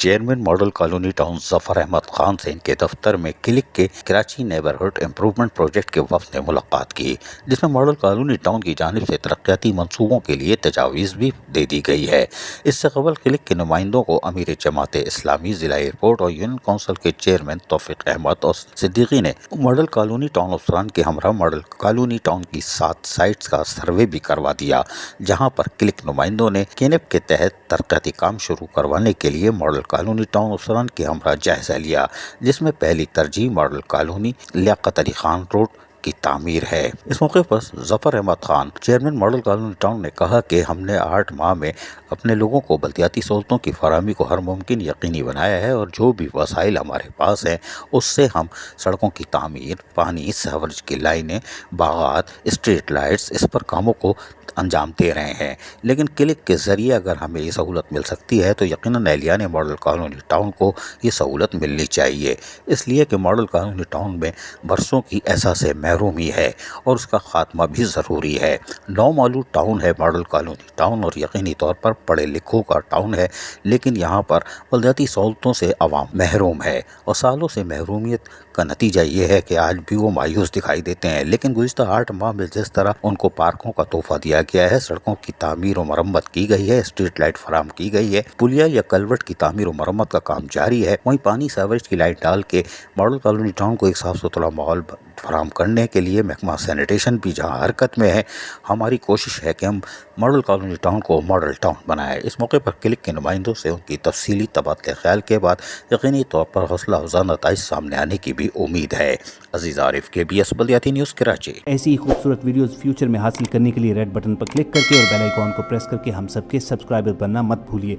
Chairman model colony town ظفر احمد خان سے ان کے دفتر میں کلک کے کراچی نیبرہڈ امپرومنٹ پروجیکٹ کے وفد نے ملاقات کی، جس میں ماڈل کالونی ٹاؤن کی جانب سے ترقیاتی منصوبوں کے لیے تجاویز بھی دے دی گئی ہے۔ اس سے قبل کلک کے نمائندوں کو امیر جماعت اسلامی ضلع ایئرپورٹ اور یونین کونسل کے چیئرمین توفیق احمد اور صدیقی نے ماڈل کالونی ٹاؤن افسران کے ہمراہ ماڈل کالونی ٹاؤن کی 7 سائٹس کا سروے بھی کروا دیا، جہاں پر کلک نمائندوں نے کینپ کے تحت ترقیاتی کام شروع کروانے کے لیے ماڈل کالونی ٹاؤن افسران کے ہمراہ جائزہ لیا، جس میں پہلی ترجیح model colony Liaquat Ali Khan road کی تعمیر ہے۔ اس موقع پر Zafar Ahmed Khan chairman model colony town نے کہا کہ ہم نے 8 ماہ میں اپنے لوگوں کو بلدیاتی سہولتوں کی فراہمی کو ہر ممکن یقینی بنایا ہے، اور جو بھی وسائل ہمارے پاس ہیں اس سے ہم سڑکوں کی تعمیر، پانی، سیوریج کی لائنیں، باغات، اسٹریٹ لائٹس، اس پر کاموں کو انجام دے رہے ہیں۔ لیکن کلک کے ذریعے اگر ہمیں یہ سہولت مل سکتی ہے تو یقیناً اہلیان ماڈل کالونی ٹاؤن کو یہ سہولت ملنی چاہیے، اس لیے کہ ماڈل کالونی ٹاؤن میں برسوں کی احساس محرومی ہے اور اس کا خاتمہ بھی ضروری ہے۔ نومولود ٹاؤن ہے ماڈل کالونی ٹاؤن، اور یقینی طور پر پڑھے لکھوں کا ٹاؤن ہے، لیکن یہاں پر بلدیاتی سہولتوں سے عوام محروم ہے، اور سالوں سے محرومیت کا نتیجہ یہ ہے کہ آج بھی وہ مایوس دکھائی دیتے ہیں۔ لیکن گزشتہ 8 ماہ میں جس طرح ان کو پارکوں کا تحفہ دیا گیا ہے، سڑکوں کی تعمیر و مرمت کی گئی ہے، اسٹریٹ لائٹ فراہم کی گئی ہے، پلیا یا کلورٹ کی تعمیر و مرمت کا کام جاری ہے، وہیں پانی سیوریج کی لائٹ ڈال کے ماڈل کالونی ٹاؤن کو ایک صاف ستھرا ماحول فراہم کرنے کے لیے محکمہ سینیٹیشن بھی جہاں حرکت میں ہے۔ ہماری کوشش ہے کہ ہم ماڈل کالونی ٹاؤن کو ماڈل ٹاؤن بنائیں۔ اس موقع پر کلک کے نمائندوں سے ان کی تفصیلی تبادلہ خیال کے بعد یقینی طور پر حوصلہ افزا نتائج سامنے آنے کی بھی امید ہے۔ عزیز عارف، KBS بلدیاتی نیوز کراچی۔ ایسی ہی خوبصورت ویڈیوز فیوچر میں حاصل کرنے کے لیے ریڈ بٹن پر کلک کر کے اور بیل آئیکن کو پریس کر کے ہم سب کے سبسکرائبر بننا مت بھولیے۔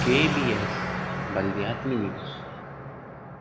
KBS بلدیاتی نیوز۔